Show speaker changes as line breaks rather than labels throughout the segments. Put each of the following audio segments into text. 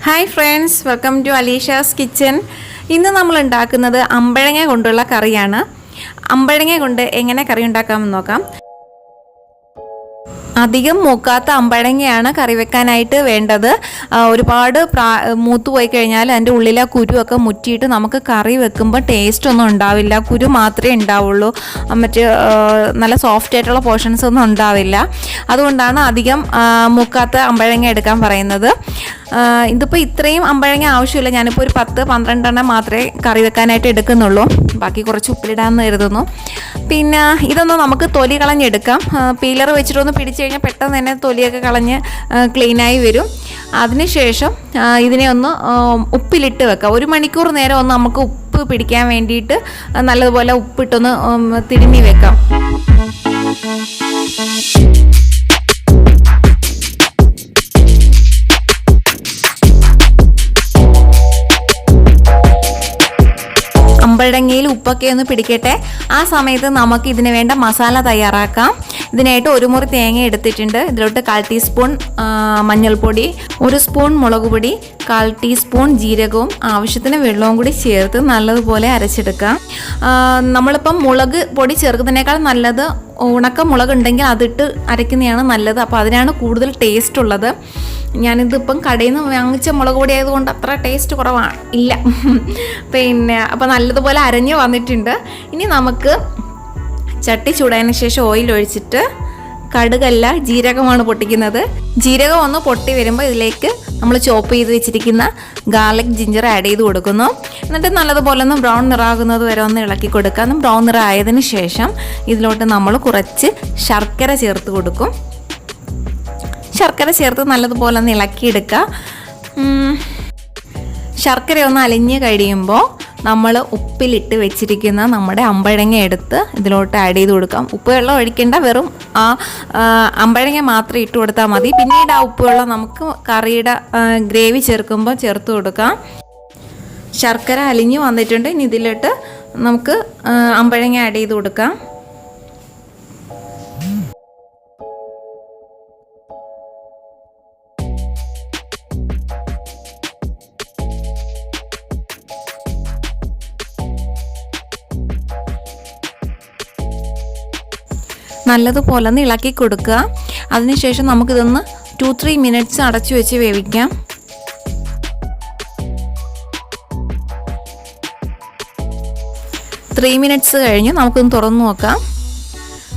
Hi friends, welcome to Alisha's kitchen. ഇന്ന് നമ്മൾ ഉണ്ടാക്കുന്നത് അമ്പഴങ്ങ കൊണ്ടുള്ള കറിയാണ്. അമ്പഴങ്ങ കൊണ്ട് എങ്ങനെ കറി ഉണ്ടാക്കാമെന്ന് നോക്കാം. അധികം മൂക്കാത്ത അമ്പഴങ്ങയാണ് കറി വെക്കാനായിട്ട് വേണ്ടത്. ഒരുപാട് മൂത്ത് പോയി കഴിഞ്ഞാൽ അതിൻ്റെ ഉള്ളിലെ കുരുവൊക്കെ മുറ്റിയിട്ട് നമുക്ക് കറി വെക്കുമ്പോൾ ടേസ്റ്റ് ഒന്നും ഉണ്ടാവില്ല. കുരു മാത്രമേ ഉണ്ടാവുള്ളൂ, മറ്റ് നല്ല സോഫ്റ്റ് ആയിട്ടുള്ള പോർഷൻസ് ഒന്നും ഉണ്ടാവില്ല. അതുകൊണ്ടാണ് അധികം മൂക്കാത്ത അമ്പഴങ്ങ എടുക്കാൻ പറയുന്നത്. ഇതിപ്പോൾ ഇത്രയും അമ്പഴങ്ങ ആവശ്യമില്ല. ഞാനിപ്പോൾ ഒരു 10-12 എണ്ണം മാത്രമേ കറി വെക്കാനായിട്ട് എടുക്കുന്നുള്ളൂ. ബാക്കി കുറച്ച് ഉപ്പിലിടാമെന്ന് കരുതുന്നു. പിന്നെ ഇതൊന്ന് നമുക്ക് തൊലി കളഞ്ഞെടുക്കാം. പീലർ വെച്ചിട്ടൊന്ന് പിടിച്ചു കഴിഞ്ഞാൽ പെട്ടെന്ന് തന്നെ തൊലിയൊക്കെ കളഞ്ഞ് ക്ലീനായി വരും. അതിനുശേഷം ഇതിനെ ഒന്ന് ഉപ്പിലിട്ട് വെക്കാം. 1 മണിക്കൂർ നേരം ഒന്ന് നമുക്ക് ഉപ്പ് പിടിക്കാൻ വേണ്ടിയിട്ട് നല്ലതുപോലെ ഉപ്പിട്ടൊന്ന് തിരുമ്മി വെക്കാം. അമ്പഴങ്ങയിൽ ഉപ്പൊക്കെ ഒന്ന് പിടിക്കട്ടെ. ആ സമയത്ത് നമുക്ക് ഇതിന് വേണ്ട മസാല തയ്യാറാക്കാം. ഇതിനായിട്ട് 1 മുറി തേങ്ങ എടുത്തിട്ടുണ്ട്. ഇതിലോട്ട് 1/4 ടീസ്പൂൺ മഞ്ഞൾപ്പൊടി, 1 സ്പൂൺ മുളക് പൊടി, 1/4 ടീസ്പൂൺ ജീരകവും ആവശ്യത്തിന് വെള്ളവും കൂടി ചേർത്ത് നല്ലതുപോലെ അരച്ചെടുക്കാം. നമ്മളിപ്പം മുളക് പൊടി ചേർക്കുന്നതിനേക്കാൾ നല്ലത് ഉണക്ക മുളക് ഉണ്ടെങ്കിൽ അതിട്ട് അരയ്ക്കുന്നതാണ് നല്ലത്. അപ്പോൾ അതിനാണ് കൂടുതൽ ടേസ്റ്റ് ഉള്ളത്. ഞാനിതിപ്പം കടയിൽ നിന്ന് വാങ്ങിച്ച മുളക് പൊടി ആയതുകൊണ്ട് അത്ര ടേസ്റ്റ് കുറവാണ് ഇല്ല. പിന്നെ അപ്പോൾ നല്ലതുപോലെ അരഞ്ഞ് വന്നിട്ടുണ്ട്. ഇനി നമുക്ക് ചട്ടി ചൂടായതിന് ശേഷം ഓയിൽ ഒഴിച്ചിട്ട് കടുകല്ല ജീരകമാണ് പൊട്ടിക്കുന്നത്. ജീരകം ഒന്ന് പൊട്ടി വരുമ്പോൾ ഇതിലേക്ക് നമ്മൾ ചോപ്പ് ചെയ്ത് വെച്ചിരിക്കുന്ന ഗാർലിക് ജിഞ്ചർ ആഡ് ചെയ്ത് കൊടുക്കുന്നു. എന്നിട്ട് നല്ലതുപോലെ ഒന്ന് ബ്രൗൺ നിറാകുന്നത് വരെ ഒന്ന് ഇളക്കി കൊടുക്കാം. ബ്രൗൺ നിറായതിന് ശേഷം ഇതിലോട്ട് നമ്മൾ കുറച്ച് ശർക്കര ചേർത്ത് കൊടുക്കും. ശർക്കര ചേർത്ത് നല്ലതുപോലെ ഒന്ന് ഇളക്കിയെടുക്കുക. ശർക്കര ഒന്ന് അലിഞ്ഞ് കഴിയുമ്പോൾ നമ്മൾ ഉപ്പിലിട്ട് വെച്ചിരിക്കുന്ന നമ്മുടെ അമ്പഴങ്ങ എടുത്ത് ഇതിലോട്ട് ആഡ് ചെയ്ത് കൊടുക്കാം. ഉപ്പ് വെള്ളം ഒഴിക്കേണ്ട, വെറും ആ അമ്പഴങ്ങ മാത്രം ഇട്ട് കൊടുത്താൽ മതി. പിന്നീട് ആ ഉപ്പ് വെള്ളം നമുക്ക് കറിയുടെ ഗ്രേവി ചേർക്കുമ്പോൾ ചേർത്ത് കൊടുക്കാം. ശർക്കര അലിഞ്ഞ് വന്നിട്ടുണ്ട്. ഇനി ഇതിലോട്ട് നമുക്ക് അമ്പഴങ്ങ ആഡ് ചെയ്ത് കൊടുക്കാം. നല്ലതുപോലെ ഒന്ന് ഇളക്കി കൊടുക്കുക. അതിനുശേഷം നമുക്കിതൊന്ന് 2-3 മിനിറ്റ്സ് അടച്ചു വെച്ച് വേവിക്കാം. 3 മിനിറ്റ്സ് കഴിഞ്ഞ് നമുക്കൊന്ന് തുറന്നു നോക്കാം.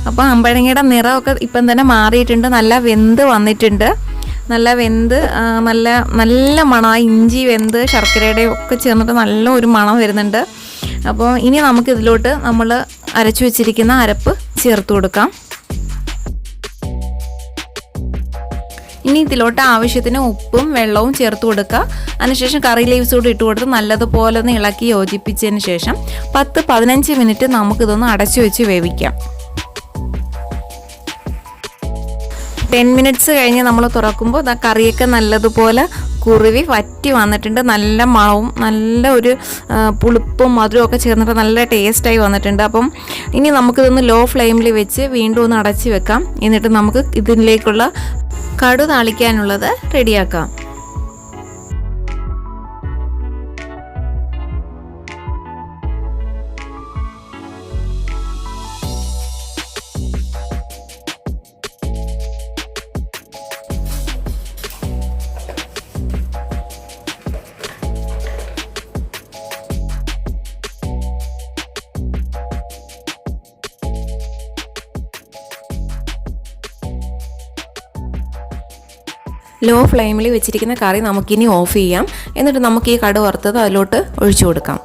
അപ്പോൾ അമ്പഴങ്ങയുടെ നിറമൊക്കെ ഇപ്പം തന്നെ മാറിയിട്ടുണ്ട്. നല്ല വെന്ത് വന്നിട്ടുണ്ട്. നല്ല വെന്ത് നല്ല മണം. ആ ഇഞ്ചി വെന്ത് ശർക്കരയുടെ ഒക്കെ ചേർന്നിട്ട് നല്ല ഒരു മണം വരുന്നുണ്ട്. അപ്പോൾ ഇനി നമുക്കിതിലോട്ട് നമ്മൾ അരച്ചു വെച്ചിരിക്കുന്ന അരപ്പ് ചേർത്ത് കൊടുക്കാം. ഇനി ഇതിലോട്ട് ആവശ്യത്തിന് ഉപ്പും വെള്ളവും ചേർത്ത് കൊടുക്കുക. അതിനുശേഷം കറി ലീവ്സ് കൂടി ഇട്ട് കൊടുത്ത് നല്ലതുപോലെ ഒന്ന് ഇളക്കി യോജിപ്പിച്ചതിന് ശേഷം 10-15 മിനിറ്റ് നമുക്കിതൊന്ന് അടച്ചു വെച്ച് വേവിക്കാം. 10 മിനിറ്റ്സ് കഴിഞ്ഞ് നമ്മൾ തുറക്കുമ്പോൾ കറിയൊക്കെ നല്ലതുപോലെ കുറുവി വറ്റി വന്നിട്ടുണ്ട്. നല്ല മണവും നല്ല ഒരു പുളിപ്പും മധുരവും ഒക്കെ ചേർന്നിട്ട് നല്ല ടേസ്റ്റായി വന്നിട്ടുണ്ട്. അപ്പം ഇനി നമുക്കിതൊന്ന് ലോ ഫ്ലെയിമിൽ വെച്ച് വീണ്ടും ഒന്ന് അടച്ച് വെക്കാം. എന്നിട്ട് നമുക്ക് ഇതിലേക്കുള്ള കടു താളിക്കാനുള്ളത് റെഡിയാക്കാം. ലോ ഫ്ലെയിമിൽ വെച്ചിരിക്കുന്ന കറി നമുക്കിനി ഓഫ് ചെയ്യാം. എന്നിട്ട് നമുക്ക് ഈ കടു വറുത്തത് അതിലോട്ട് ഒഴിച്ചു കൊടുക്കാം.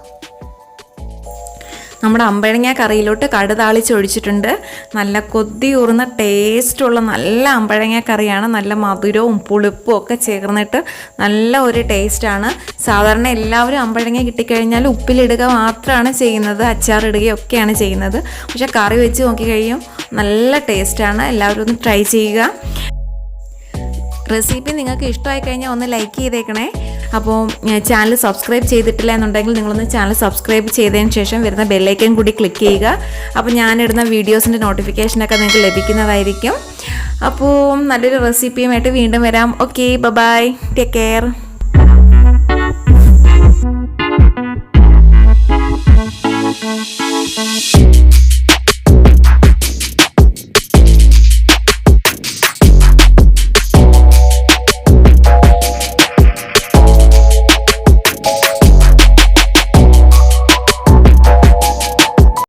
നമ്മുടെ അമ്പഴങ്ങ കറിയിലോട്ട് കടു താളിച്ച് ഒഴിച്ചിട്ടുണ്ട്. നല്ല കൊതിയൂറുന്ന ടേസ്റ്റുള്ള നല്ല അമ്പഴങ്ങ കറിയാണ്. നല്ല മധുരവും പുളിപ്പും ഒക്കെ ചേർന്നിട്ട് നല്ല ഒരു ടേസ്റ്റാണ്. സാധാരണ എല്ലാവരും അമ്പഴങ്ങ കിട്ടിക്കഴിഞ്ഞാൽ ഉപ്പിലിടുക മാത്രമാണ് ചെയ്യുന്നത്, അച്ചാറിടുകയൊക്കെയാണ് ചെയ്യുന്നത്. പക്ഷേ കറി വെച്ച് നോക്കിക്കഴിയും നല്ല ടേസ്റ്റാണ്. എല്ലാവരും ഒന്ന് ട്രൈ ചെയ്യുക. റെസിപ്പി നിങ്ങൾക്ക് ഇഷ്ടമായി കഴിഞ്ഞാൽ ഒന്ന് ലൈക്ക് ചെയ്തേക്കണേ. അപ്പോൾ ചാനൽ സബ്സ്ക്രൈബ് ചെയ്തിട്ടില്ല എന്നുണ്ടെങ്കിൽ നിങ്ങളൊന്ന് ചാനൽ സബ്സ്ക്രൈബ് ചെയ്തതിന് ശേഷം വരുന്ന ബെല്ലൈക്കൺ കൂടി ക്ലിക്ക് ചെയ്യുക. അപ്പോൾ ഞാനിടുന്ന വീഡിയോസിൻ്റെ നോട്ടിഫിക്കേഷനൊക്കെ നിങ്ങൾക്ക് ലഭിക്കുന്നതായിരിക്കും. അപ്പോൾ നല്ലൊരു റെസിപ്പിയുമായിട്ട് വീണ്ടും വരാം. Okay, bye, take care. ചെയ്യാം.